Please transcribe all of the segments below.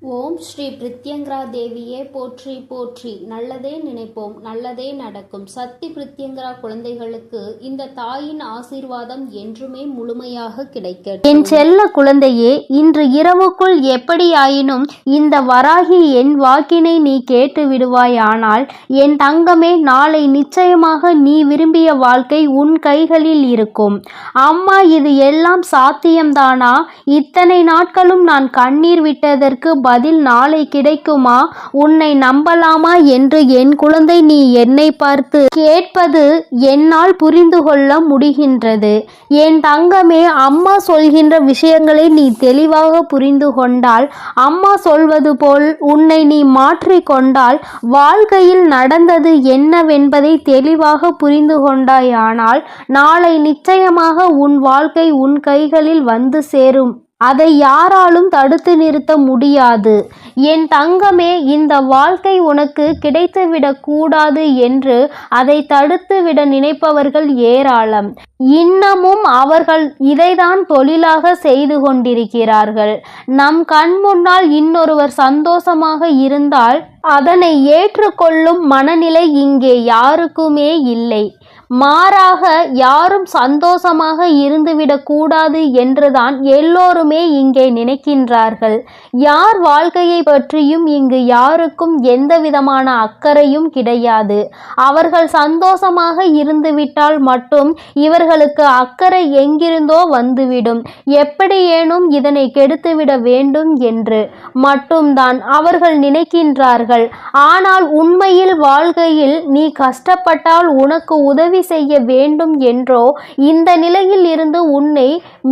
ஓம் ஸ்ரீ பிரித்யங்கரா தேவியே போற்றி போற்றி. நல்லதே நினைப்போம், நல்லதே நடக்கும். சக்தி பிரித்யங்கரா குழந்தைகளுக்கு இந்த தாயின் ஆசீர்வாதம் என்றுமே முழுமையாக கிடைக்கட்டும். என் செல்ல குழந்தையே, இன்று இரவுக்குள் எப்படியாயினும் இந்த வராகி என் வாக்கினை நீ கேட்டு விடுவாயானால் என் தங்கமே, நாளை நிச்சயமாக நீ விரும்பிய வாழ்க்கை உன் கைகளில் இருக்கும். அம்மா, இது எல்லாம் சாத்தியம்தானா? இத்தனை நாட்களும் நான் கண்ணீர் விட்டதற்கு பதில் நாளை கிடைக்குமா? உன்னை நம்பலாமா என்று என் குழந்தை நீ என்னை பார்த்து கேட்பது என்னால் புரிந்து கொள்ள முடிகின்றது. என் தங்கமே, அம்மா சொல்கின்ற விஷயங்களை நீ தெளிவாக புரிந்து கொண்டால், அம்மா சொல்வது போல் உன்னை நீ மாற்றிக்கொண்டால், வாழ்க்கையில் நடந்தது என்னவென்பதை தெளிவாக புரிந்து கொண்டாயானால் நாளை நிச்சயமாக உன் வாழ்க்கை உன் கைகளில் வந்து சேரும். அதை யாராலும் தடுத்து நிறுத்த முடியாது. என் தங்கமே, இந்த வாழ்க்கை உனக்கு கிடைத்துவிடக் கூடாது என்று அதை தடுத்துவிட நினைப்பவர்கள் ஏராளம். இன்னமும் அவர்கள் இதைதான் தொழிலாக செய்து கொண்டிருக்கிறார்கள். நம் கண் முன்னால் இன்னொருவர் சந்தோஷமாக இருந்தால் அதனை ஏற்றுக்கொள்ளும் மனநிலை இங்கே யாருக்குமே இல்லை. மாறாக யாரும் சந்தோஷமாக இருந்துவிடக் கூடாது என்றுதான் எல்லோருமே இங்கே நினைக்கின்றார்கள். யார் வாழ்க்கையை பற்றியும் இங்கு யாருக்கும் எந்த விதமான அக்கறையும் கிடையாது. அவர்கள் சந்தோஷமாக இருந்துவிட்டால் மட்டும் இவர்களுக்கு அக்கறை எங்கிருந்தோ வந்துவிடும். எப்படியேனும் இதனை கெடுத்துவிட வேண்டும் என்று மட்டும்தான் அவர்கள் நினைக்கின்றார்கள். ஆனால் உண்மையில் வாழ்க்கையில் நீ கஷ்டப்பட்டால் உனக்கு உதவி செய்ய வேண்டும் என்றோ, இந்த நிலையில் இருந்து உன்னை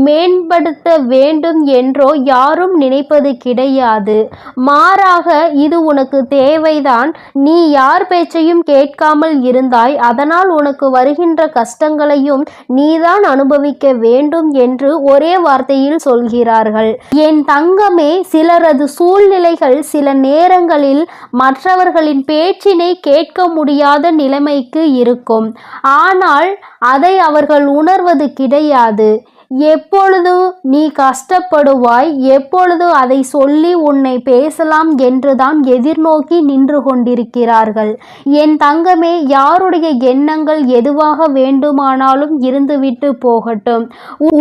மேம்படுத்த வேண்டும் என்றோ யாரும் நினைப்பது கிடையாது. மாறாக இது உனக்கு தேவைதான். நீ யார் பேச்சையும் கேட்காமல் இருந்தாய். அதனால் உனக்கு வருகின்ற கஷ்டங்களையும் நீதான் அனுபவிக்க வேண்டும் என்று ஒரே வார்த்தையில் சொல்கிறார்கள். என் தங்கமே, சிலரது சூழ்நிலைகள் சில நேரங்களில் மற்றவர்களின் பேச்சினை கேட்க முடியாத நிலைமைக்கு இருக்கும். ஆனால் அதை அவர்கள் உணர்வது கிடையாது. எப்பொழுது நீ கஷ்டப்படுவாய், எப்பொழுது அதை சொல்லி உன்னை பேசலாம் என்றுதான் எதிர்நோக்கி நின்று கொண்டிருக்கிறார்கள். என் தங்கமே, யாருடைய எண்ணங்கள் எதுவாக வேண்டுமானாலும் இருந்துவிட்டு போகட்டும்.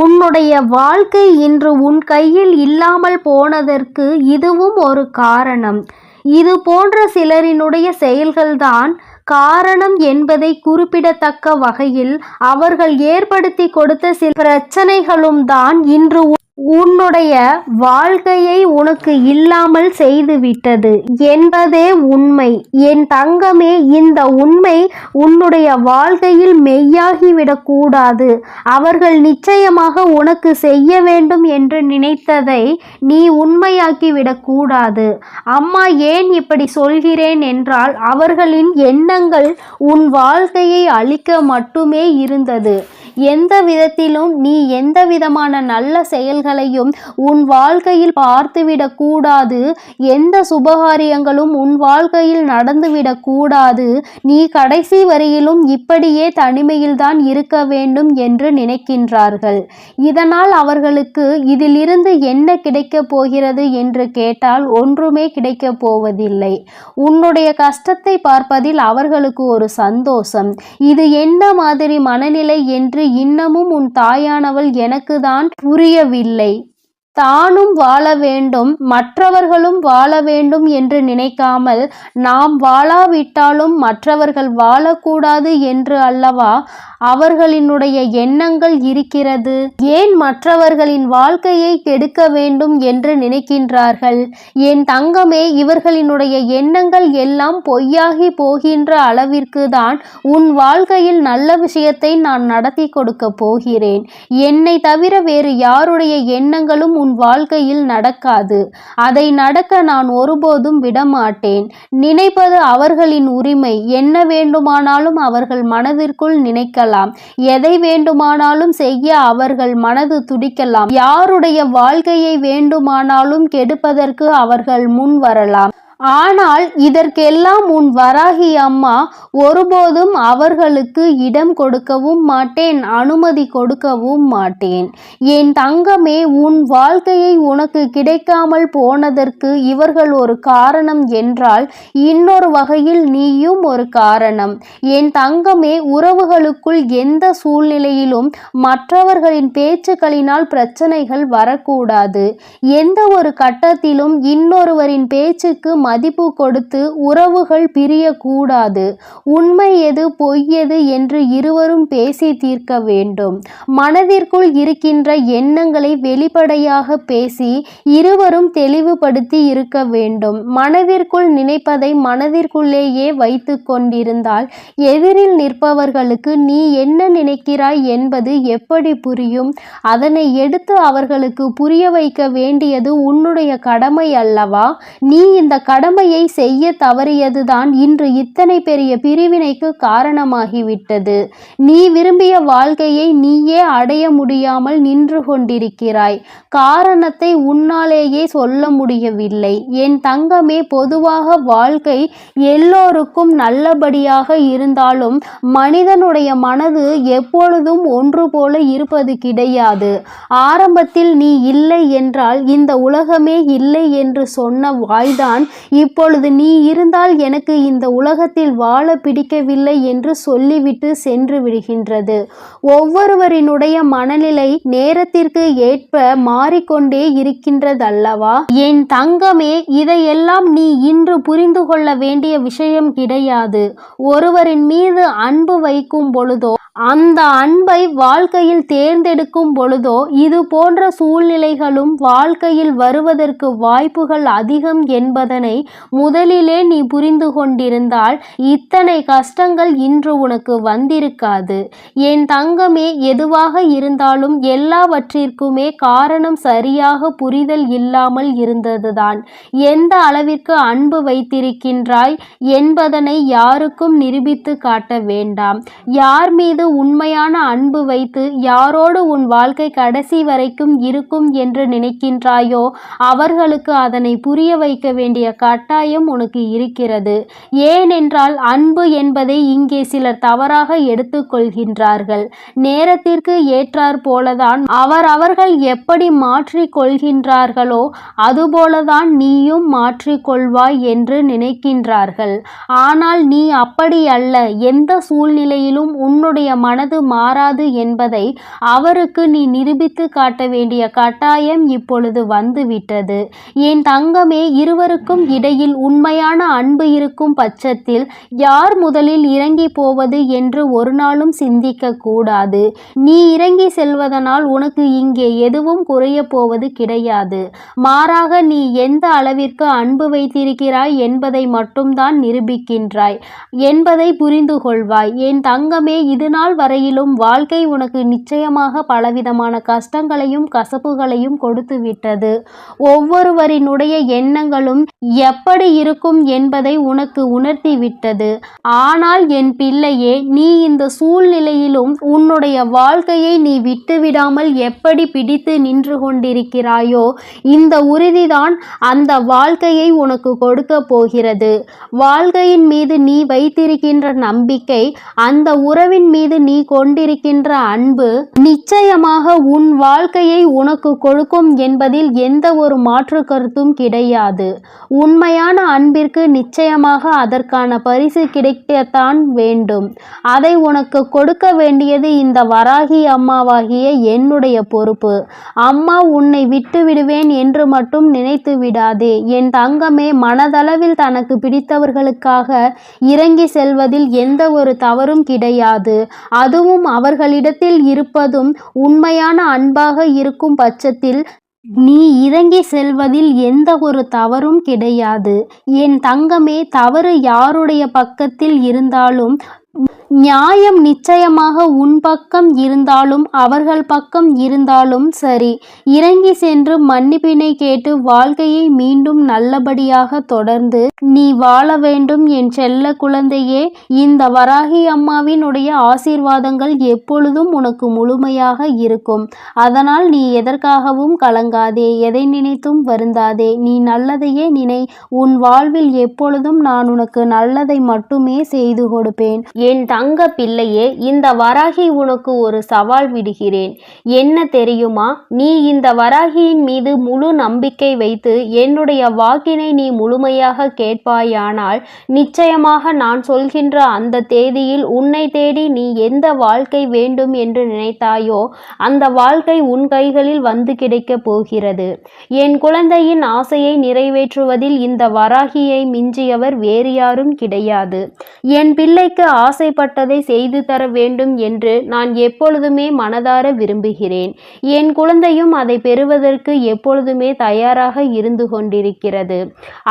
உன்னுடைய வாழ்க்கை இன்று உன் கையில் இல்லாமல் போனதற்கு இதுவும் ஒரு காரணம். இது போன்ற சிலரினுடைய செயல்கள்தான் காரணம் என்பதை குறிப்பிடத்தக்க வகையில் அவர்கள் ஏற்படுத்தி கொடுத்த சில பிரச்சனைகளும் தான் இன்று உன்னுடைய வாழ்க்கையை உனக்கு இல்லாமல் செய்துவிட்டது என்பதே உண்மை. என் தங்கமே, இந்த உண்மை உன்னுடைய வாழ்க்கையில் மெய்யாகிவிடக்கூடாது. அவர்கள் நிச்சயமாக உனக்கு செய்ய வேண்டும் என்று நினைத்ததை நீ உண்மையாக்கிவிடக்கூடாது. அம்மா, ஏன் இப்படி சொல்கிறேன் என்றால், அவர்களின் எண்ணங்கள் உன் வாழ்க்கையை அழிக்க மட்டுமே இருந்தது. எந்த விதத்திலும் நீ எந்த விதமான நல்ல செயல்களையும் உன் வாழ்க்கையில் பார்த்துவிடக் கூடாது. எந்த சுபகாரியங்களும் உன் வாழ்க்கையில் நடந்துவிடக் கூடாது. நீ கடைசி வரையிலும் இப்படியே தனிமையில்தான் இருக்க வேண்டும் என்று நினைக்கின்றார்கள். இதனால் அவர்களுக்கு இதிலிருந்து என்ன கிடைக்கப் போகிறது என்று கேட்டால் ஒன்றுமே கிடைக்கப் போவதில்லை. உன்னுடைய கஷ்டத்தை பார்ப்பதில் அவர்களுக்கு ஒரு சந்தோஷம். இது என்ன மாதிரி மனநிலை என்று இன்னமும் உன் தாயானவள் எனக்கு தான் புரியவில்லை. தானும் வாழ வேண்டும், மற்றவர்களும் வாழ வேண்டும் என்று நினைக்காமல், நாம் வாழாவிட்டாலும் மற்றவர்கள் வாழக்கூடாது என்று அல்லவா அவர்களினுடைய எண்ணங்கள் இருக்கிறது. ஏன் மற்றவர்களின் வாழ்க்கையை கெடுக்க வேண்டும் என்று நினைக்கின்றார்கள்? என் தங்கமே, இவர்களினுடைய எண்ணங்கள் எல்லாம் பொய்யாகி போகின்ற அளவிற்கு தான் உன் வாழ்க்கையில் நல்ல விஷயத்தை நான் நடத்தி கொடுக்க போகிறேன். என்னை தவிர வேறு யாருடைய எண்ணங்களும் உன் வாழ்க்கையில் நடக்காது. அதை நடக்க நான் ஒருபோதும் விடமாட்டேன். நினைப்பது அவர்களின் உரிமை. என்ன வேண்டுமானாலும் அவர்கள் மனதிற்குள் நினைக்கலாம். எதை வேண்டுமானாலும் செய்ய அவர்கள் மனது துடிக்கலாம். யாருடைய வாழ்க்கையை வேண்டுமானாலும் கெடுப்பதற்கு அவர்கள் முன் வரலாம். ஆனால் இதற்கெல்லாம் உன் வராகி அம்மா ஒருபோதும் அவர்களுக்கு இடம் கொடுக்கவும் மாட்டேன், அனுமதி கொடுக்கவும் மாட்டேன். என் தங்கமே, உன் வாழ்க்கையை உனக்கு கிடைக்காமல் போனதற்கு இவர்கள் ஒரு காரணம் என்றால் இன்னொரு வகையில் நீயும் ஒரு காரணம். என் தங்கமே, உறவுகளுக்குள் எந்த சூழ்நிலையிலும் மற்றவர்களின் பேச்சுக்களினால் பிரச்சனைகள் வரக்கூடாது. எந்த ஒரு கட்டத்திலும் இன்னொருவரின் பேச்சுக்கு மதிப்பு கொடுத்து உறவுகள் பிரியக்கூடாது. உண்மை எது பொய் எது என்று இருவரும் பேசி தீர்க்க வேண்டும். மனதிற்குள் இருக்கின்ற எண்ணங்களை வெளிப்படையாக பேசி இருவரும் தெளிவுபடுத்தி இருக்க வேண்டும். மனதிற்குள் நினைப்பதை மனதிற்குள்ளேயே வைத்து கொண்டிருந்தால் எதிரில் நிற்பவர்களுக்கு நீ என்ன நினைக்கிறாய் என்பது எப்படி புரியும்? அதனை எடுத்து அவர்களுக்கு புரிய வைக்க வேண்டியது உன்னுடைய கடமை அல்லவா? நீ இந்த கடமையை செய்ய தவறியதுதான் இன்று இத்தனை பெரிய பிரிவினைக்கு காரணமாகிவிட்டது. நீ விரும்பிய வாழ்க்கையை நீயே அடைய முடியாமல் நின்று கொண்டிருக்கிறாய். காரணத்தை உன்னாலேயே சொல்ல முடியவில்லை. என் தங்கமே, பொதுவாக வாழ்க்கை எல்லோருக்கும் நல்லபடியாக இருந்தாலும் மனிதனுடைய மனது எப்பொழுதும் ஒன்று போல இருப்பது கிடையாது. ஆரம்பத்தில் நீ இல்லை என்றால் இந்த உலகமே இல்லை என்று சொன்ன வாய்தான் இப்பொழுது நீ இருந்தால் எனக்கு இந்த உலகத்தில் வாழ பிடிக்கவில்லை என்று சொல்லிவிட்டு சென்று விடுகின்றது. ஒவ்வொருவரினுடைய மனநிலை நேரத்திற்கு ஏற்ப மாறிக்கொண்டே இருக்கின்றதல்லவா? என் தங்கமே, இதையெல்லாம் நீ இன்று புரிந்து கொள்ள வேண்டிய விஷயம் கிடையாது. ஒருவரின் மீது அன்பு வைக்கும் பொழுதோ அந்த அன்பை வாழ்க்கையில் தேர்ந்தெடுக்கும் பொழுதோ இது போன்ற சூழ்நிலைகளும் வாழ்க்கையில் வருவதற்கு வாய்ப்புகள் அதிகம் என்பதனை முதலிலே நீ புரிந்து கொண்டிருந்தால் இத்தனை கஷ்டங்கள் இன்று உனக்கு வந்திருக்காது. என் தங்கமே, எதுவாக இருந்தாலும் எல்லாவற்றிற்குமே காரணம் சரியாக புரிதல் இல்லாமல் இருந்ததுதான். எந்த அளவிற்கு அன்பு வைத்திருக்கின்றாய் என்பதனை யாருக்கும் நிரூபித்து காட்ட வேண்டாம். யார் மீது உண்மையான அன்பு வைத்து யாரோடு உன் வாழ்க்கை கடைசி வரைக்கும் இருக்கும் என்று நினைக்கின்றாயோ அவர்களுக்கு அதனை புரிய வைக்க வேண்டிய கட்டாயம் உனக்கு இருக்கிறது. ஏனென்றால் அன்பு என்பதை இங்கே சிலர் தவறாக எடுத்துக்கொள்கின்றார்கள். நேரத்திற்கு ஏற்றாற் போலதான் அவர்கள் எப்படி மாற்றிக் கொள்கின்றார்களோ அதுபோலதான் நீயும் மாற்றிக்கொள்வாய் என்று நினைக்கின்றார்கள். ஆனால் நீ அப்படி அல்ல. எந்த சூழ்நிலையிலும் உன்னுடைய மனது மாறாது என்பதை அவருக்கு நீ நிரூபித்து காட்ட வேண்டிய கட்டாயம் இப்பொழுது வந்துவிட்டது. என் தங்கமே, இருவருக்கும் இடையில் உண்மையான அன்பு இருக்கும் பட்சத்தில் யார் முதலில் இறங்கி போவது என்று ஒரு நாளும் சிந்திக்க கூடாது. நீ இறங்கி செல்வதனால் உனக்கு இங்கே எதுவும் குறைய போவது கிடையாது. மாறாக நீ எந்த அளவிற்கு அன்பு வைத்திருக்கிறாய் என்பதை மட்டும்தான் நிரூபிக்கின்றாய் என்பதை புரிந்து கொள்வாய். என் தங்கமே, இதுநாள் வரையிலும் வாழ்க்கை உனக்கு நிச்சயமாக பலவிதமான கஷ்டங்களையும் கசப்புகளையும் கொடுத்து விட்டது. ஒவ்வொருவரினுடைய எண்ணங்களும் எப்படி இருக்கும் என்பதை உனக்கு உணர்த்தி விட்டது. ஆனால் என் பிள்ளையே, நீ இந்த சூழ்நிலையிலும் உன்னுடைய வாழ்க்கையை நீ விட்டுவிடாமல் எப்படி பிடித்து நின்று கொண்டிருக்கிறாயோ இந்த உறுதிதான் அந்த வாழ்க்கையை உனக்கு கொடுக்க போகிறது. வாழ்க்கையின் மீது நீ வைத்திருக்கின்ற நம்பிக்கை, அந்த உறவின் மீது நீ கொண்டிருக்கின்ற அன்பு நிச்சயமாக உன் வாழ்க்கையை உனக்கு கொடுக்கும் என்பதில் எந்த ஒரு மாற்று கருத்தும் கிடையாது. உண்மையான அன்பிற்கு நிச்சயமாக அதற்கான பரிசு கிடைக்கத்தான் வேண்டும். அதை உனக்கு கொடுக்க வேண்டியது இந்த வராகி அம்மாவாகிய என்னுடைய பொறுப்பு. அம்மா உன்னை விட்டு விடுவேன் என்று மட்டும் நினைத்து விடாதே. என் தங்கமே, மனதளவில் தனக்கு பிடித்தவர்களுக்காக இறங்கி செல்வதில் எந்த ஒரு தவறும் கிடையாது. அதுவும் அவர்களிடத்தில் இருப்பதும் உண்மையான அன்பாக இருக்கும் பட்சத்தில் நீ இறங்கி செல்வதில் எந்த ஒரு தவறும் கிடையாது. என் தங்கமே, தவறு யாருடைய பக்கத்தில் இருந்தாலும் நியாயம் நிச்சயமாக உன் பக்கம் இருந்தாலும் அவர்கள் பக்கம் இருந்தாலும் சரி, இறங்கி சென்று மன்னிப்பினை கேட்டு வாழ்க்கையை மீண்டும் நல்லபடியாக தொடர்ந்து நீ வாழ வேண்டும் என் செல்ல குழந்தையே. இந்த வராகி அம்மாவினுடைய ஆசீர்வாதங்கள் எப்பொழுதும் உனக்கு முழுமையாக இருக்கும். அதனால் நீ எதற்காகவும் கலங்காதே, எதை நினைத்தும் வருந்தாதே. நீ நல்லதையே நினை. உன் வாழ்வில் எப்பொழுதும் நான் உனக்கு நல்லதை மட்டுமே செய்து கொடுப்பேன். என் தங்க பிள்ளையே, இந்த வராகி உனக்கு ஒரு சவால் விடுகிறேன். என்ன தெரியுமா? நீ இந்த வராகியின் மீது முழு நம்பிக்கை வைத்து என்னுடைய வாக்கினை நீ முழுமையாக கேட்பாயானால் நிச்சயமாக நான் சொல்கின்ற அந்த தேதியில் உன்னை தேடி நீ எந்த வாழ்க்கை வேண்டும் என்று நினைத்தாயோ அந்த வாழ்க்கை உன் கைகளில் வந்து கிடைக்கப் போகிறது. என் குழந்தையின் ஆசையை நிறைவேற்றுவதில் இந்த வராகியை மிஞ்சியவர் வேறு யாரும் கிடையாது. என் பிள்ளைக்கு ஆசைப்பட்டதை செய்து தர வேண்டும் என்று நான் எப்பொழுதுமே மனதார விரும்புகிறேன். என் குழந்தையும் அதை பெறுவதற்கு எப்பொழுதுமே தயாராக இருந்து கொண்டிருக்கிறது.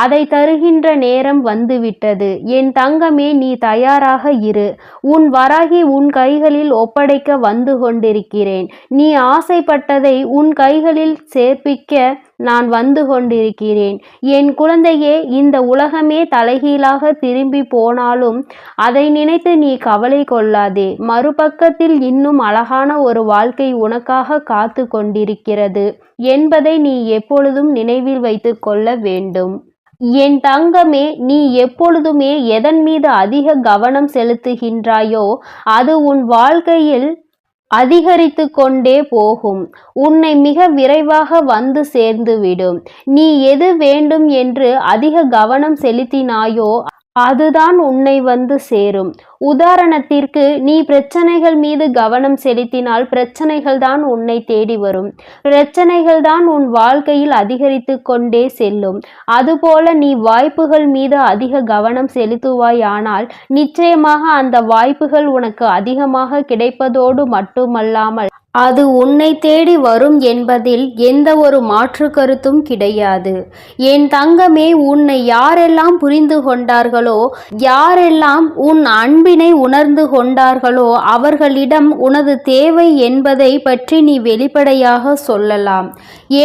அதை தருகின்ற நேரம் வந்துவிட்டது. என் தங்கமே, நீ தயாராக இரு. உன் வராகி உன் கைகளில் ஒப்படைக்க வந்து கொண்டிருக்கிறேன். நீ ஆசைப்பட்டதை உன் கைகளில் சேர்ப்பிக்க நான் வந்து கொண்டிருக்கிறேன். என் குழந்தையே, இந்த உலகமே தலைகீழாக திரும்பி போனாலும் அதை நினைத்து நீ கவலை கொள்ளாதே. மறுபக்கத்தில் இன்னும் அழகான ஒரு வாழ்க்கை உனக்காக காத்து கொண்டிருக்கிறது என்பதை நீ எப்பொழுதும் நினைவில் வைத்து கொள்ள வேண்டும். என் தங்கமே, நீ எப்பொழுதுமே எதன் மீது அதிக கவனம் செலுத்துகின்றாயோ அது உன் வாழ்க்கையில் அதிகரித்து கொண்டே போகும். உன்னை மிக விரைவாக வந்து சேர்ந்துவிடும். நீ எது வேண்டும் என்று அதிக கவனம் செலுத்தினாயோ அதுதான் உன்னை வந்து சேரும். உதாரணத்திற்கு, நீ பிரச்சனைகள் மீது கவனம் செலுத்தினால் பிரச்சனைகள் தான் உன்னை தேடி வரும். பிரச்சனைகள் தான் உன் வாழ்க்கையில் அதிகரித்து கொண்டே செல்லும். அதுபோல நீ வாய்ப்புகள் மீது அதிக கவனம் செலுத்துவாயானால் நிச்சயமாக அந்த வாய்ப்புகள் உனக்கு அதிகமாக கிடைப்பதோடு மட்டுமல்லாமல் அது உன்னை தேடி வரும் என்பதில் எந்த ஒரு மாற்று கருத்தும் கிடையாது. என் தங்கமே, உன்னை யாரெல்லாம் புரிந்து கொண்டார்களோ, யாரெல்லாம் உன் அன்பினை உணர்ந்து கொண்டார்களோ அவர்களிடம் உனது தேவை என்பதை பற்றி நீ வெளிப்படையாக சொல்லலாம்.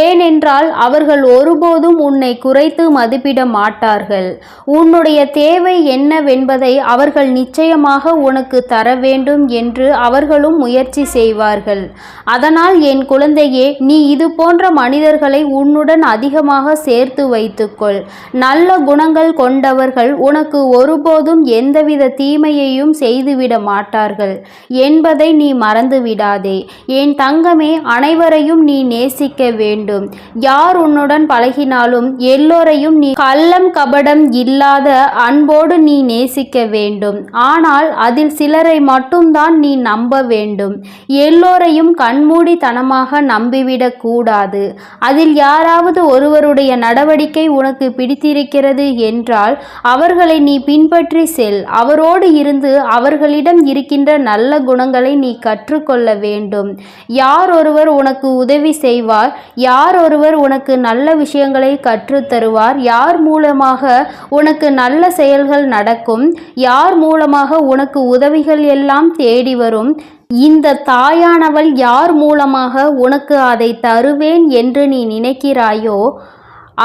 ஏனென்றால் அவர்கள் ஒருபோதும் உன்னை குறைத்து மதிப்பிட மாட்டார்கள். உன்னுடைய தேவை என்னவென்பதை அவர்கள் நிச்சயமாக உனக்கு தர வேண்டும் என்று அவர்களும் முயற்சி செய்வார்கள். அதனால் என் குழந்தையே, நீ இது போன்ற மனிதர்களை உன்னுடன் அதிகமாக சேர்த்து வைத்துக்கொள். நல்ல குணங்கள் கொண்டவர்கள் உனக்கு ஒருபோதும் எந்தவித தீமையையும் செய்துவிட மாட்டார்கள் என்பதை நீ மறந்து விடாதே. என் தங்கமே, அனைவரையும் நீ நேசிக்க வேண்டும். யார் உன்னுடன் பழகினாலும் எல்லோரையும் நீ கள்ளம் கபடம் இல்லாத அன்போடு நீ நேசிக்க வேண்டும். ஆனால் அதில் சிலரை மட்டும்தான் நீ நம்ப வேண்டும். எல்லோரையும் கண்மூடித்தனமாக நம்பிவிடக் கூடாது. அதில் யாராவது ஒருவருடைய நடவடிக்கை உனக்கு பிடித்திருக்கிறது என்றால் அவர்களை நீ பின்பற்றி செல். அவரோடு இருந்து அவர்களிடம் இருக்கின்ற நல்ல குணங்களை நீ கற்றுக்கொள்ள வேண்டும். யார் ஒருவர் உனக்கு உதவி செய்வார், யார் ஒருவர் உனக்கு நல்ல விஷயங்களை கற்றுத்தருவார், யார் மூலமாக உனக்கு நல்ல செயல்கள் நடக்கும், யார் மூலமாக உனக்கு உதவிகள் எல்லாம் தேடி வரும், இந்த தாயானவள் யார் மூலமாக உனக்கு அதை தருவேன் என்று நீ நினைக்கிறாயோ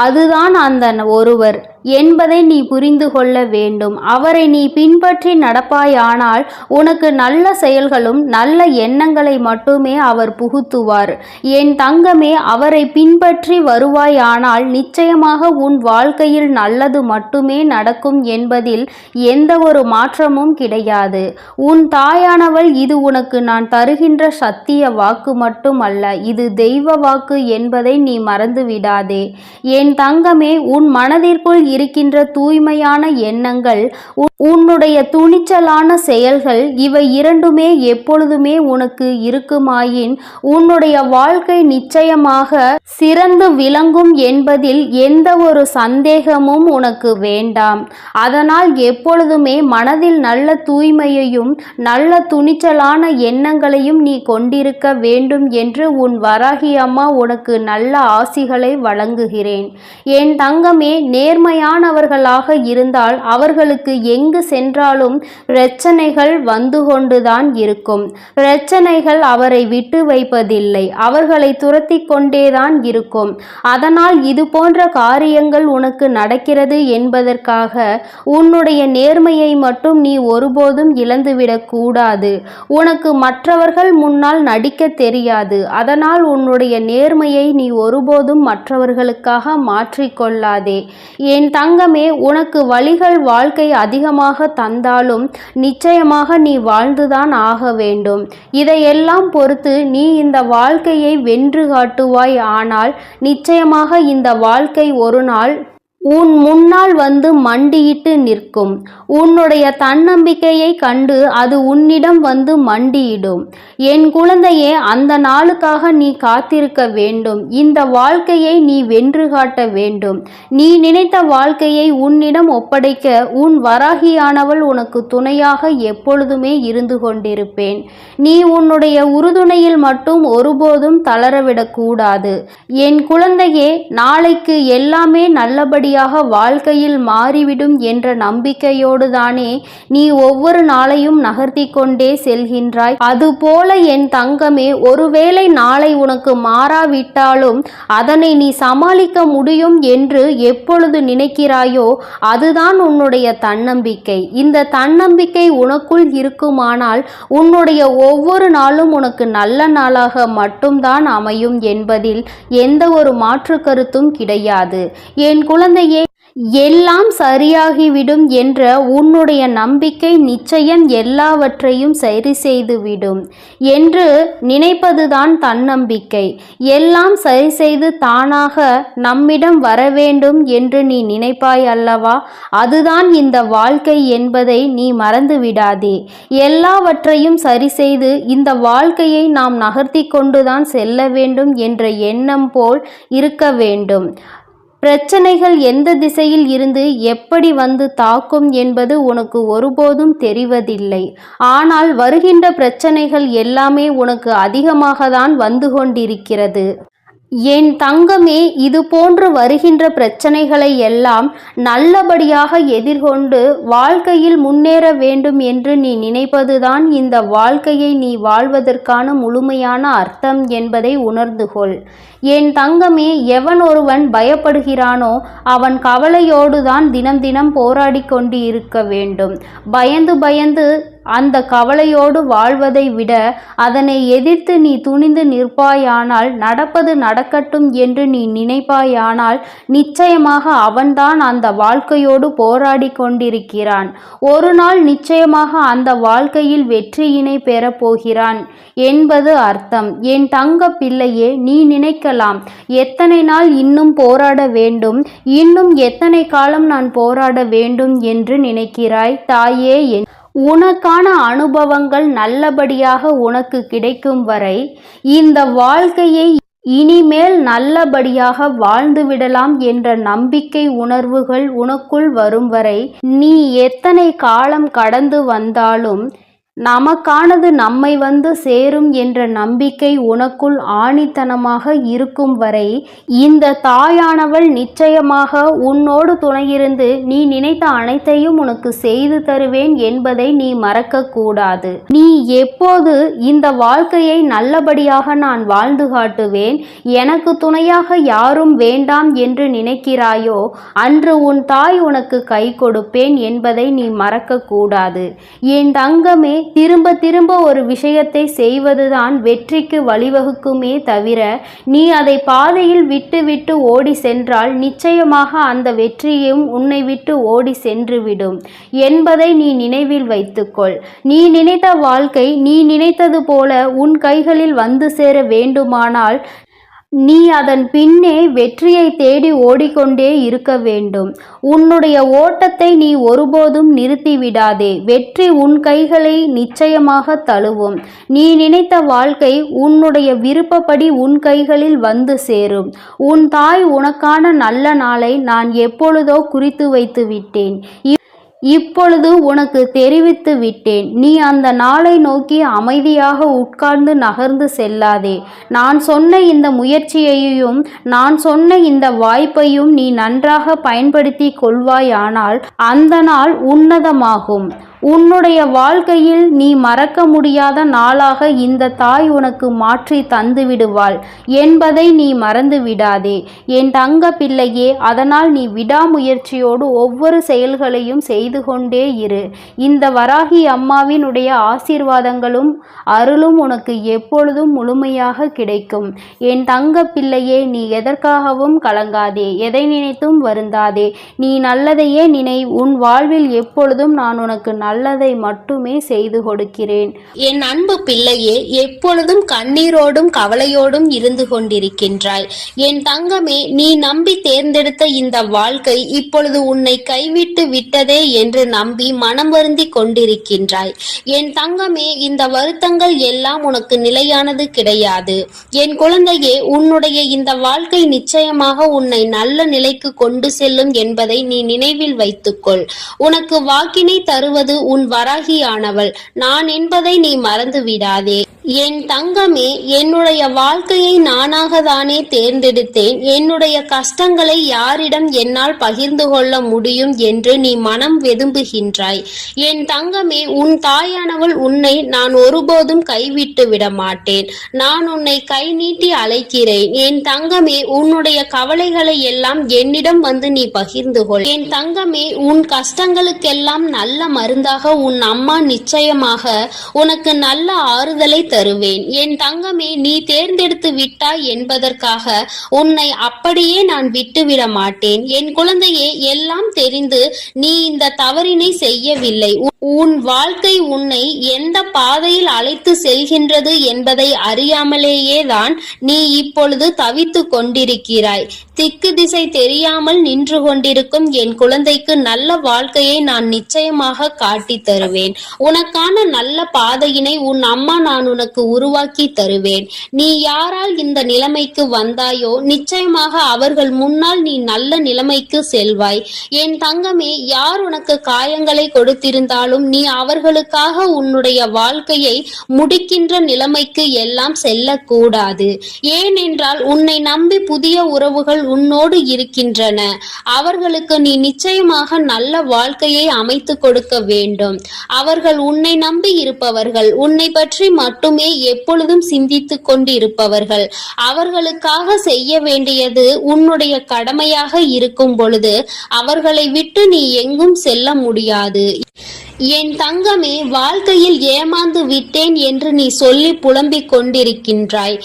அதுதான் அந்த ஒருவர் என்பதை நீ புரிந்து கொள்ள வேண்டும். அவரை நீ பின்பற்றி நடப்பாயானால் உனக்கு நல்ல செயல்களும் நல்ல எண்ணங்களை மட்டுமே அவர் புகுத்துவார். என் தங்கமே, அவரை பின்பற்றி வருவாயானால் நிச்சயமாக உன் வாழ்க்கையில் நல்லது மட்டுமே நடக்கும் என்பதில் எந்த ஒரு மாற்றமும் கிடையாது. உன் தாயானவள் இது உனக்கு நான் தருகின்ற சத்திய வாக்கு மட்டுமல்ல, இது தெய்வ வாக்கு என்பதை நீ மறந்து விடாதே. என் தங்கமே, உன் மனதிற்குள் இருக்கின்ற தூய்மையான எண்ணங்கள், உன்னுடைய துணிச்சலான செயல்கள், இவை இரண்டுமே எப்பொழுதுமே உனக்கு இருக்குமாயின் உன்னுடைய வாழ்க்கை நிச்சயமாக சிறந்து விளங்கும் என்பதில் எந்த ஒரு சந்தேகமும் உனக்கு வேண்டாம். அதனால் எப்பொழுதுமே மனதில் நல்ல தூய்மையையும் நல்ல துணிச்சலான எண்ணங்களையும் நீ கொண்டிருக்க வேண்டும் என்று உன் வராகி அம்மா உனக்கு நல்ல ஆசிகளை வழங்குகிறேன். என் தங்கமே, நேர்மையானவர்களாக இருந்தால் அவர்களுக்கு எங்கு எங்கு சென்றாலும் பிரச்சனைகள் வந்து கொண்டுதான் இருக்கும். பிரச்சனைகள் அவரை விட்டு வைப்பதில்லை, அவர்களை துரத்தி கொண்டேதான் இருக்கும். அதனால் இது போன்ற காரியங்கள் உனக்கு நடக்கிறது என்பதற்காக உன்னுடைய நேர்மையை மட்டும் நீ ஒருபோதும் இழந்துவிடக் கூடாது. உனக்கு மற்றவர்கள் முன்னால் நடிக்க தெரியாது, அதனால் உன்னுடைய நேர்மையை நீ ஒருபோதும் மற்றவர்களுக்காக மாற்றிக்கொள்ளாதே. என் தங்கமே, உனக்கு வழிகள் வாழ்க்கை அதிகமாக தந்தாலும் நிச்சயமாக நீ வாழ்ந்துதான் ஆக வேண்டும். இதையெல்லாம் பொறுத்து நீ இந்த வாழ்க்கையை வென்று காட்டுவாய். ஆனால் நிச்சயமாக இந்த வாழ்க்கை ஒரு நாள் உன் முன்னால் வந்து மண்டியிட்டு நிற்கும். உன்னுடைய தன்னம்பிக்கையை கண்டு அது உன்னிடம் வந்து மண்டியிடும். என் குழந்தையே, அந்த நாளுக்காக நீ காத்திருக்க வேண்டும். இந்த வாழ்க்கையை நீ வென்று காட்ட வேண்டும். நீ நினைத்த வாழ்க்கையை உன்னிடம் ஒப்படைக்க உன் வராகியானவள் உனக்கு துணையாக எப்பொழுதுமே இருந்து கொண்டிருப்பேன். நீ உன்னுடைய உறுதுணையில் மட்டும் ஒருபோதும் தளரவிடக்கூடாது. என் குழந்தையே, நாளைக்கு எல்லாமே நல்லபடி வாழ்க்கையில் மாறிவிடும் என்ற நம்பிக்கையோடு தானே நீ ஒவ்வொரு நாளையும் நகர்த்தி கொண்டே செல்கின்றாய். அதுபோல என் தங்கமே, ஒருவேளை நாளை உனக்கு மாறாவிட்டாலும் அதனை நீ சமாளிக்க முடியும் என்று எப்பொழுது நினைக்கிறாயோ அதுதான் உன்னுடைய தன்னம்பிக்கை. இந்த தன்னம்பிக்கை உனக்குள் இருக்குமானால் உன்னுடைய ஒவ்வொரு நாளும் உனக்கு நல்ல நாளாக மட்டும்தான் அமையும் என்பதில் எந்த ஒரு மாற்று கருத்தும் கிடையாது. என் குழந்தை, எல்லாம் சரியாகிவிடும் என்ற உன்னுடைய நம்பிக்கை நிச்சயம் எல்லாவற்றையும் சரி செய்துவிடும் என்று நினைப்பதுதான் தன்னம்பிக்கை. எல்லாம் சரி செய்து தானாக நம்மிடம் வர வேண்டும் என்று நீ நினைப்பாய் அல்லவா? அதுதான் இந்த வாழ்க்கை என்பதை நீ மறந்து விடாதே. எல்லாவற்றையும் சரி செய்து இந்த வாழ்க்கையை நாம் நகர்த்தி கொண்டுதான் செல்ல வேண்டும் என்ற எண்ணம் போல் இருக்க வேண்டும். பிரச்சனைகள் எந்த திசையில் இருந்து எப்படி வந்து தாக்கும் என்பது உனக்கு ஒருபோதும் தெரிவதில்லை. ஆனால் வருகின்ற பிரச்சனைகள் எல்லாமே உனக்கு அதிகமாக தான் வந்து கொண்டிருக்கிறது. என் தங்கமே, இது போன்று வருகின்ற பிரச்சனைகளை எல்லாம் நல்லபடியாக எதிர்கொண்டு வாழ்க்கையில் முன்னேற வேண்டும் என்று நீ நினைப்பதுதான் இந்த வாழ்க்கையை நீ வாழ்வதற்கான முழுமையான அர்த்தம் என்பதை உணர்ந்து கொள். என் தங்கமே, எவன் ஒருவன் பயப்படுகிறானோ அவன் கவலையோடு தான் தினம் தினம் போராடி கொண்டு இருக்க வேண்டும். பயந்து பயந்து அந்த கவலையோடு வாழ்வதை விட அதனை எதிர்த்து நீ துணிந்து நிற்பாயானால், நடப்பது நடக்கட்டும் என்று நீ நினைப்பாயானால் நிச்சயமாக அவன்தான் அந்த வாழ்க்கையோடு போராடி கொண்டிருக்கிறான். ஒரு நாள் நிச்சயமாக அந்த வாழ்க்கையில் வெற்றியினை பெறப்போகிறான் என்பது அர்த்தம். என் தங்க பிள்ளையே, நீ நினைக்கலாம், எத்தனை நாள் இன்னும் போராட வேண்டும், இன்னும் எத்தனை காலம் நான் போராட வேண்டும் என்று நினைக்கிறாய் தாயே. உனக்கான அனுபவங்கள் நல்லபடியாக உனக்கு கிடைக்கும் வரை இந்த வாழ்க்கையை இனிமேல் நல்லபடியாக வாழ்ந்துவிடலாம் என்ற நம்பிக்கை உணர்வுகள் உனக்குள் வரும் வரை நீ எத்தனை காலம் கடந்து வந்தாலும் நமக்கானது நம்மை வந்து சேரும் என்ற நம்பிக்கை உனக்குள் ஆணித்தனமாக இருக்கும் வரை இந்த தாயானவள் நிச்சயமாக உன்னோடு துணையிருந்து நீ நினைத்த அனைத்தையும் உனக்கு செய்து தருவேன் என்பதை நீ மறக்க கூடாது. நீ எப்போது இந்த வாழ்க்கையை நல்லபடியாக நான் வாழ்ந்து காட்டுவேன், எனக்கு துணையாக யாரும் வேண்டாம் என்று நினைக்கிறாயோ அன்று உன் தாய் உனக்கு கை கொடுப்பேன் என்பதை நீ மறக்க கூடாது. என் தங்கமே, திரும்ப திரும்ப ஒரு விஷயத்தை செய்வதுதான் வெற்றிக்கு வழிவகுக்குமே தவிர நீ அதை பாதையில் விட்டு விட்டு ஓடி சென்றால் நிச்சயமாக அந்த வெற்றியும் உன்னை விட்டு ஓடி சென்றுவிடும் என்பதை நீ நினைவில் வைத்துக்கொள். நீ நினைத்த வாழ்க்கை நீ நினைத்தது போல உன் கைகளில் வந்து சேர வேண்டுமானால் நீ அதன் பின்னே வெற்றியை தேடி ஓடிக்கொண்டே இருக்க வேண்டும். உன்னுடைய ஓட்டத்தை நீ ஒருபோதும் நிறுத்திவிடாதே. வெற்றி உன் கைகளை நிச்சயமாக தழுவும். நீ நினைத்த வாழ்க்கை உன்னுடைய விருப்பப்படி உன் கைகளில் வந்து சேரும். உன் தாய் உனக்கான நல்ல நாளை நான் எப்பொழுதோ குறித்து வைத்து விட்டேன். இப்பொழுது உனக்கு தெரிவித்து விட்டேன். நீ அந்த நாளை நோக்கி அமைதியாக உட்கார்ந்து நகர்ந்து செல்லாதே. நான் சொன்ன இந்த முயற்சியையும் நான் சொன்ன இந்த வாய்ப்பையும் நீ நன்றாக பயன்படுத்தி கொள்வாயானால் அந்த நாள் உன்னதமாகும். உன்னுடைய வாழ்க்கையில் நீ மறக்க முடியாத நாளாக இந்த தாய் உனக்கு மாற்றி தந்து விடுவாள் என்பதை நீ மறந்து விடாதே என் தங்க பிள்ளையே. அதனால் நீ விடாமுயற்சியோடு ஒவ்வொரு செயல்களையும் செய்து கொண்டே இரு. இந்த வராகி அம்மாவினுடைய ஆசீர்வாதங்களும் அருளும் உனக்கு எப்பொழுதும் முழுமையாக கிடைக்கும். என் தங்க பிள்ளையே, நீ எதற்காகவும் கலங்காதே, எதை நினைத்தும் வருந்தாதே. நீ நல்லதையே நினை. உன் வாழ்வில் எப்பொழுதும் நான் உனக்கு நல்லதை மட்டுமே செய்து கொடுக்கிறேன். என் அன்பு பிள்ளையே, எப்பொழுதும் கண்ணீரோடும் கவலையோடும் இருந்து கொண்டிருக்கின்றாய். என் தங்கமே, நீ நம்பி தேர்ந்தெடுத்த இந்த வாழ்க்கை இப்பொழுது உன்னை கைவிட்டு விட்டதே என்று நம்பி மனம் வருந்தி கொண்டிருக்கின்றாய். என் தங்கமே, இந்த வருத்தங்கள் எல்லாம் உனக்கு நிலையானது கிடையாது. என் குழந்தையே, உன்னுடைய இந்த வாழ்க்கை நிச்சயமாக உன்னை நல்ல நிலைக்கு கொண்டு செல்லும் என்பதை நீ நினைவில் வைத்துக்கொள். உனக்கு வாக்கினை தருவது உன் வராகியானவள் நான் என்பதை நீ மறந்து விடாதே. என் தங்கமே, என்னுடைய வாழ்க்கையை நானாக தானே தேர்ந்தெடுத்தேன். என்னுடைய கஷ்டங்களை யாரிடம் என்னால் பகிர்ந்து கொள்ள முடியும் என்று நீ மனம் வெதும்புகின்றாய். என் தங்கமே, உன் தாயானவள் உன்னை நான் ஒருபோதும் கைவிட்டு விட மாட்டேன். நான் உன்னை கை நீட்டி அழைக்கிறேன். என் தங்கமே, உன்னுடைய கவலைகளை எல்லாம் என்னிடம் வந்து நீ பகிர்ந்து கொள். என் தங்கமே, உன் கஷ்டங்களுக்கெல்லாம் நல்ல மருந்தாக உன் அம்மா நிச்சயமாக உனக்கு நல்ல ஆறுதலை தருவேன். என் தங்கமே, நீ தேர்ந்தெடுத்து விட்டாய் என்பதற்காக உன்னை அப்படியே நான் விட்டுவிட மாட்டேன். என் குழந்தையே, எல்லாம் தெரிந்து நீ இந்த தவறினை செய்யவில்லை. உன் வாழ்க்கை உன்னை எந்த பாதையில் அழைத்து செல்கின்றது என்பதை அறியாமலேயே தான் நீ இப்பொழுது தவித்து கொண்டிருக்கிறாய். திக்கு திசை தெரியாமல் நின்று கொண்டிருக்கும் என் குழந்தைக்கு நல்ல வாழ்க்கையை நான் நிச்சயமாக காட்டி தருவேன். உனக்கான நல்ல பாதையினை உன் அம்மா நான் உனக்கு உருவாக்கி தருவேன். நீ யாரால் இந்த நிலைமைக்கு வந்தாயோ நிச்சயமாக அவர்கள் முன்னால் நீ நல்ல நிலைமைக்கு செல்வாய். என் தங்கமே, யார் உனக்கு காயங்களை கொடுத்திருந்தாலும் நீ அவர்களுக்காக உன்னுடைய வாழ்க்கையை முடிக்கின்ற நிலைமைக்கு எல்லாம் செல்லக்கூடாது. ஏனென்றால் உன்னை நம்பி புதிய உறவுகள் உன்னோடு இருக்கின்றன. அவர்களுக்கு நீ நிச்சயமாக நல்ல வாழ்க்கையை அமைத்து கொடுக்க வேண்டும். அவர்கள் உன்னை நம்பி இருப்பவர்கள், உன்னை பற்றி மட்டுமே எப்பொழுதும் சிந்தித்து கொண்டு இருப்பவர்கள். அவர்களுக்காக செய்ய வேண்டியது உன்னுடைய கடமையாக இருக்கும் பொழுது அவர்களை விட்டு நீ எங்கும் செல்ல முடியாது. என் தங்கமே, வாழ்க்கையில் ஏமாந்து விட்டேன் என்று நீ சொல்லி புலம்பிக் கொண்டிருக்கின்றாய்.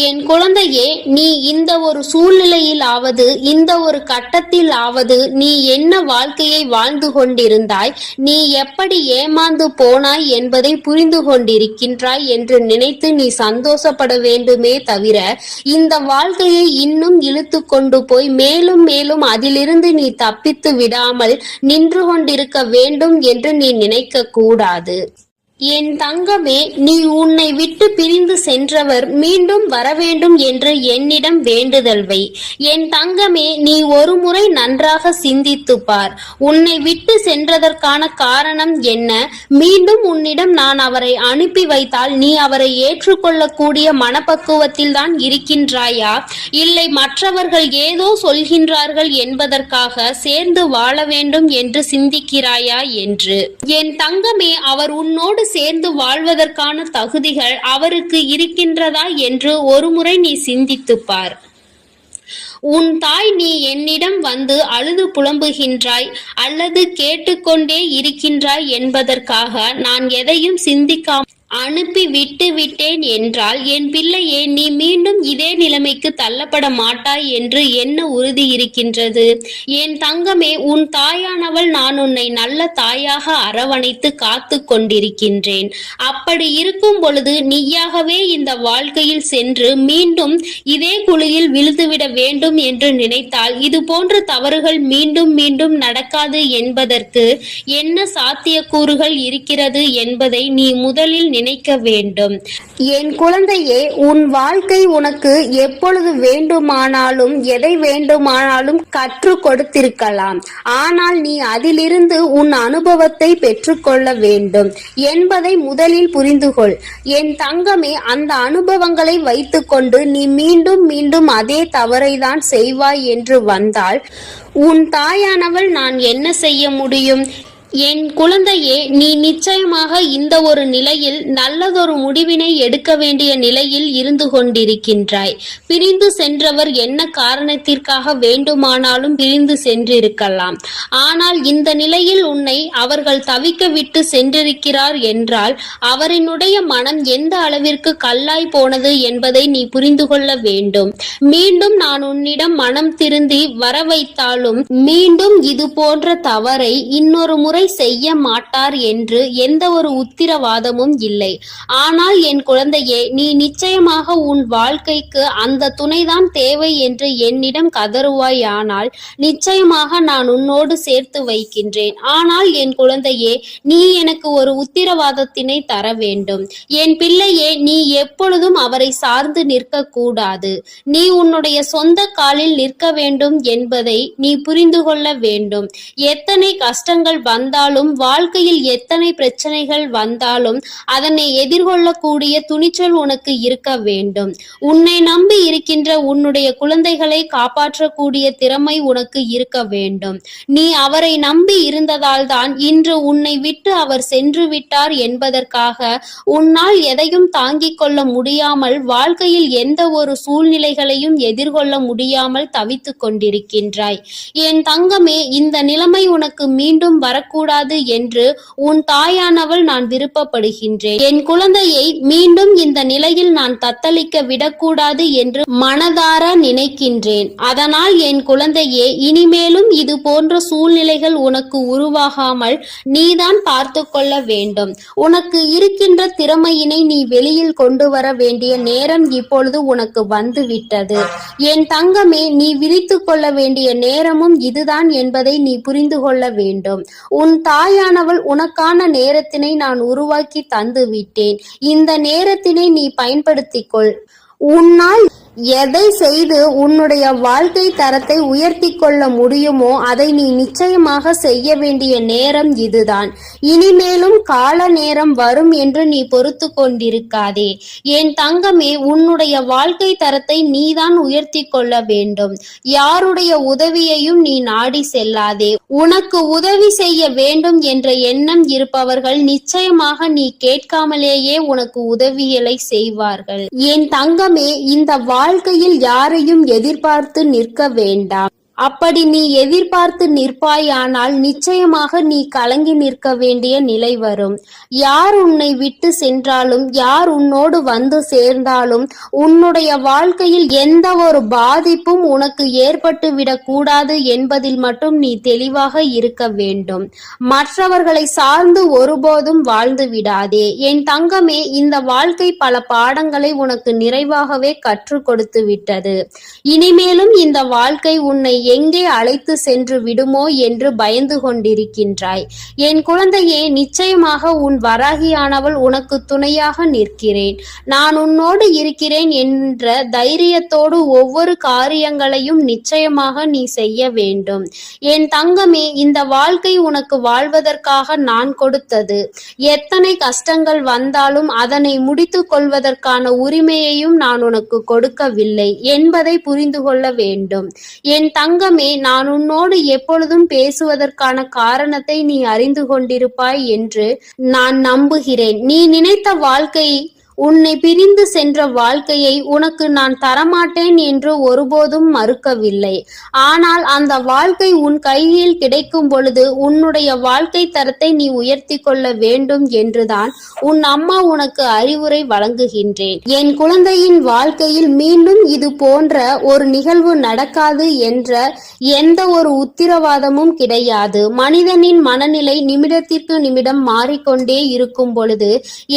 என் குழந்தையே, நீ இந்த ஒரு சூழ்நிலையில் ஆவது, இந்த ஒரு கட்டத்தில் ஆவது நீ என்ன வாழ்க்கையை வாழ்ந்து கொண்டிருந்தாய், நீ எப்படி ஏமாந்து போனாய் என்பதை புரிந்து கொண்டிருக்கின்றாய் என்று நினைத்து நீ சந்தோஷப்பட வேண்டுமே தவிர இந்த வாழ்க்கையை இன்னும் இழுத்து கொண்டு போய் மேலும் மேலும் அதிலிருந்து நீ தப்பித்து விடாமல் நின்று கொண்டிருக்க வேண்டும் என்று நீ நினைக்க கூடாது. என் தங்கமே, நீ உன்னை விட்டு பிரிந்து சென்றவர் மீண்டும் வர வேண்டும் என்று என்னிடம் வேண்டுதல் வை. என் தங்கமே, நீ ஒரு முறை நன்றாக சிந்தித்து பார். உன்னை விட்டு சென்றதற்கான காரணம் என்ன? மீண்டும் உன்னிடம் நான் அவரை அனுப்பி வைத்தால் நீ அவரை ஏற்றுக்கொள்ளக்கூடிய மனப்பக்குவத்தில் தான் இருக்கின்றாயா, இல்லை மற்றவர்கள் ஏதோ சொல்கின்றார்கள் என்பதற்காக சேர்ந்து வாழ வேண்டும் என்று சிந்திக்கிறாயா என்று. என் தங்கமே, அவர் உன்னோடு சேர்ந்து வாழ்வதற்கான தகுதிகள் அவருக்கு இருக்கின்றதா என்று ஒருமுறை நீ சிந்தித்துப் பார். உன் தாய் நீ என்னிடம் வந்து அழுது புலம்புகின்றாய் அல்லது கேட்டுக்கொண்டே இருக்கின்றாய் என்பதற்காக நான் எதையும் சிந்திக்காமல் அனுப்பி விட்டு விட்டேன் என்றால் என் பிள்ளையே, நீ மீண்டும் இதே நிலைமைக்கு தள்ளப்பட மாட்டாய் என்று என்ன உறுதி இருக்கின்றது? என் தங்கமே, உன் தாயானவள் நான் உன்னை நல்ல தாயாக அரவணைத்து காத்து கொண்டிருக்கின்றேன். அப்படி இருக்கும் பொழுது நீயாகவே இந்த வாழ்க்கையில் சென்று மீண்டும் இதே குழியில் விழுந்துவிட வேண்டும் என்று நினைத்தால் இது போன்ற தவறுகள் மீண்டும் மீண்டும் நடக்காது என்பதற்கு என்ன சாத்தியக்கூறுகள் இருக்கிறது என்பதை நீ முதலில் நினைக்க வேண்டும். என் குழந்தையே, உன் வாழ்க்கை உனக்கு எப்பொழுது வேண்டுமானாலும் எதை வேண்டுமானாலும் கற்றுக் கொடுத்திருக்கலாம். ஆனால் நீ அதிலிருந்து உன் அனுபவத்தை பெற்றுக்கொள்ள வேண்டும் என்பதை முதலில் புரிந்துகொள். என் தங்கமே, அந்த அனுபவங்களை வைத்துக்கொண்டு நீ மீண்டும் மீண்டும் அதே தவறைதான் செய்வாய் என்று வந்தால் உன் தாயானவள் நான் என்ன செய்ய முடியும்? என் குழந்தையே, நீ நிச்சயமாக இந்த ஒரு நிலையில் நல்லதொரு முடிவினை எடுக்க வேண்டிய நிலையில் இருந்து கொண்டிருக்கின்றாய். பிரிந்து சென்றவர் என்ன காரணத்திற்காக வேண்டுமானாலும் பிரிந்து சென்றிருக்கலாம். ஆனால் இந்த நிலையில் உன்னை அவர்கள் தவிக்க விட்டு சென்றிருக்கிறார் என்றால் அவரினுடைய மனம் எந்த அளவிற்கு கல்லாய் போனது என்பதை நீ புரிந்து கொள்ள வேண்டும். மீண்டும் நான் உன்னிடம் மனம் திருந்தி வர வைத்தாலும் மீண்டும் இது போன்ற தவறை இன்னொரு முறை செய்ய மாட்டார் என்று எந்த ஒரு உத்திரவாதமும் இல்லை. ஆனால் என் குழந்தையே, நீ நிச்சயமாக உன் வாழ்க்கைக்கு அந்த துணைதான் தேவை என்று என்னிடம் கதறுவாயானால் நிச்சயமாக நான் உன்னோடு சேர்த்து வைக்கின்றேன். ஆனால் என் குழந்தையே, நீ எனக்கு ஒரு உத்திரவாதத்தினை தர வேண்டும். என் பிள்ளையே, நீ எப்பொழுதும் அவரை சார்ந்து நிற்க கூடாது. நீ உன்னுடைய சொந்த காலில் நிற்க வேண்டும் என்பதை நீ புரிந்து கொள்ள வேண்டும். எத்தனை கஷ்டங்கள் வந்தாலும், வாழ்க்கையில் எத்தனை பிரச்சனைகள் வந்தாலும் அதனை எதிர்கொள்ளக்கூடிய துணிச்சல் உனக்கு இருக்க வேண்டும். உன்னை நம்பி இருக்கின்ற உன்னுடைய குழந்தைகளை காப்பாற்றக்கூடிய திறமை உனக்கு இருக்க வேண்டும். நீ அவரை நம்பி இருந்ததால் தான் இன்று உன்னை விட்டு அவர் சென்று விட்டார் என்பதற்காக உன்னால் எதையும் தாங்கிக் கொள்ள முடியாமல், வாழ்க்கையில் எந்த ஒரு சூழ்நிலைகளையும் எதிர்கொள்ள முடியாமல் தவித்துக் கொண்டிருக்கின்றாய். என் தங்கமே, இந்த நிலைமை உனக்கு மீண்டும் வரக்கூடாது என்று உன் தாயானவள் நான் விருப்பப்படுகின்றேன். என் குழந்தையை மீண்டும் இந்த நிலையில் நான் தத்தளிக்க விடக்கூடாது என்று மனதார நினைக்கின்றேன். அதனால் என் குழந்தையே, இனிமேலும் இது போன்ற சூழ்நிலைகள் உனக்கு உருவாகாமல் நீதான் பார்த்து கொள்ள வேண்டும். உனக்கு இருக்கின்ற திறமையினை நீ வெளியில் கொண்டு வர வேண்டிய நேரம் இப்பொழுது உனக்கு வந்துவிட்டது. என் தங்கமே, நீ விழித்து கொள்ள வேண்டிய நேரமும் இதுதான் என்பதை நீ புரிந்து கொள்ள வேண்டும். உன் தாயானவள் உனக்கான நேரத்தினை நான் உருவாக்கி தந்து விட்டேன். இந்த நேரத்தினை நீ பயன்படுத்திக்கொள். உன்னால் எதை செய்து உன்னுடைய வாழ்க்கை தரத்தை உயர்த்தி கொள்ள முடியுமோ அதை நீ நிச்சயமாக செய்ய வேண்டிய நேரம் இதுதான். இனிமேலும் கால நேரம் வரும் என்று நீ பொறுத்து கொண்டிருக்காதே. என் தங்கமே, உன்னுடைய வாழ்க்கை தரத்தை நீதான் உயர்த்தி கொள்ள வேண்டும். யாருடைய உதவியையும் நீ நாடி செல்லாதே. உனக்கு உதவி செய்ய வேண்டும் என்ற எண்ணம் இருப்பவர்கள் நிச்சயமாக நீ கேட்காமலேயே உனக்கு உதவிகளை செய்வார்கள். என் தங்கமே, இந்த வாழ்க்கையில் யாரையும் எதிர்பார்த்து நிற்க வேண்டாம். அப்படி நீ எதிர்பார்த்து நிற்பாயானால் நிச்சயமாக நீ கலங்கி நிற்க வேண்டிய நிலை வரும். யார் உன்னை விட்டு சென்றாலும், யார் உன்னோடு வந்து சேர்ந்தாலும் உன்னுடைய வாழ்க்கையில் எந்த ஒரு பாதிப்பும் உனக்கு ஏற்பட்டு விடக்கூடாது என்பதில் மட்டும் நீ தெளிவாக இருக்க வேண்டும். மற்றவர்களை சார்ந்து ஒருபோதும் வாழ்ந்து விடாதே. என் தங்கமே, இந்த வாழ்க்கை பல பாடங்களை உனக்கு நிறைவாகவே கற்றுக் கொடுத்து விட்டது. இனிமேலும் இந்த வாழ்க்கை உன்னை எங்கே அழைத்து சென்று விடுமோ என்று பயந்து கொண்டிருக்கின்றாய். என் குழந்தையே, நிச்சயமாக உன் வராகியானவள் உனக்கு துணையாக நிற்கிறேன். நான் உன்னோடு இருக்கிறேன் என்ற தைரியத்தோடு ஒவ்வொரு காரியங்களையும் நிச்சயமாக நீ செய்ய வேண்டும். என் தங்கமே, இந்த வாழ்க்கை உனக்கு வாழ்வதற்காக நான் கொடுத்தது. எத்தனை கஷ்டங்கள் வந்தாலும் அதனை முடித்து கொள்வதற்கான உரிமையையும் நான் உனக்கு கொடுக்கவில்லை என்பதை புரிந்து கொள்ள வேண்டும். என் தங்கமே, நான் உன்னோடு எப்பொழுதும் பேசுவதற்கான காரணத்தை நீ அறிந்து கொண்டிருப்பாய் என்று நான் நம்புகிறேன். நீ நினைத்த வாழ்க்கை, உன்னை பிரிந்து சென்ற வாழ்க்கையை உனக்கு நான் தரமாட்டேன் என்று ஒருபோதும் மறுக்கவில்லை. ஆனால் அந்த வாழ்க்கை உன் கையில் கிடைக்கும் பொழுது உன்னுடைய வாழ்க்கை தரத்தை நீ உயர்த்தி கொள்ள வேண்டும் என்றுதான் உன் அம்மா உனக்கு அறிவுரை வழங்குகின்றேன். என் குழந்தையின் வாழ்க்கையில் மீண்டும் இது போன்ற ஒரு நிகழ்வு நடக்காது என்ற எந்த ஒரு உத்திரவாதமும் கிடையாது. மனிதனின் மனநிலை நிமிடத்திற்கு நிமிடம் மாறிக்கொண்டே இருக்கும் பொழுது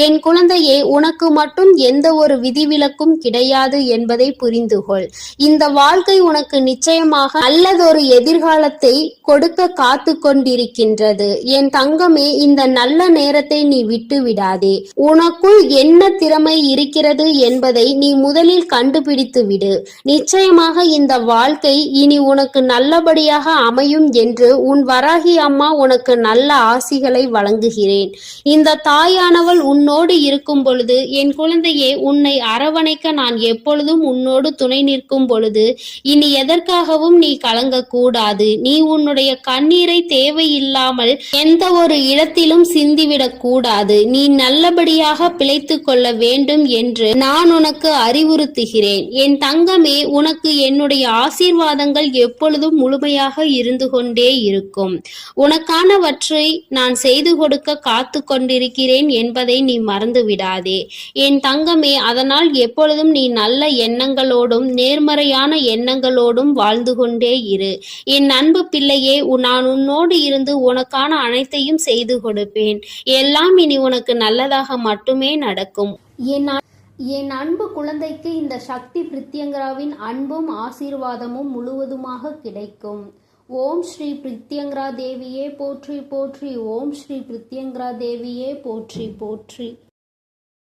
என் குழந்தையே, உனக்கு உனக்கு மட்டும் எந்த ஒரு விதிவிலக்கும் கிடையாது என்பதை புரிந்து கொள். இந்த வாழ்க்கை உனக்கு நிச்சயமாக நல்லதொரு எதிர்காலத்தை கொடுக்க காத்து கொண்டிருக்கின்றது. என் தங்கமே, இந்த நல்ல நேரத்தை நீ விட்டு விடாதே. உனக்குள் என்ன திறமை இருக்கிறது என்பதை நீ முதலில் கண்டுபிடித்து விடு. நிச்சயமாக இந்த வாழ்க்கை இனி உனக்கு நல்லபடியாக அமையும் என்று உன் வராகி அம்மா உனக்கு நல்ல ஆசிகளை வழங்குகிறேன். இந்த தாயானவள் உன்னோடு இருக்கும் பொழுது, என் குழந்தையே, உன்னை அரவணைக்க நான் எப்பொழுதும் உன்னோடு துணை நிற்கும் பொழுது இனி எதற்காகவும் நீ கலங்கக்கூடாது. நீ உன்னுடைய கண்ணீரை தேவையில்லாமல் எந்த ஒரு இடத்திலும் சிந்திவிடக் கூடாது. நீ நல்லபடியாக பிழைத்து கொள்ள வேண்டும் என்று நான் உனக்கு அறிவுறுத்துகிறேன். என் தங்கமே, உனக்கு என்னுடைய ஆசீர்வாதங்கள் எப்பொழுதும் முழுமையாக இருந்து கொண்டே இருக்கும். உனக்கானவற்றை நான் செய்து கொடுக்க காத்து கொண்டிருக்கிறேன் என்பதை நீ மறந்து விடாதே என் தங்கமே. அதனால் எப்பொழுதும் நீ நல்ல எண்ணங்களோடும் நேர்மறையான எண்ணங்களோடும் வாழ்ந்து கொண்டே இரு. என் அன்பு பிள்ளையே, நான் உன்னோடு இருந்து உனக்கான அனைத்தையும் செய்து கொடுப்பேன். எல்லாம் இனி உனக்கு நல்லதாக மட்டுமே நடக்கும். என் அன்பு குழந்தைக்கு இந்த சக்தி பிரித்யங்கராவின் அன்பும் ஆசீர்வாதமும் முழுவதுமாக கிடைக்கும். ஓம் ஸ்ரீ பிரித்யங்கரா தேவியே போற்றி போற்றி. ஓம் ஸ்ரீ பிரித்யங்கரா தேவியே போற்றி போற்றி.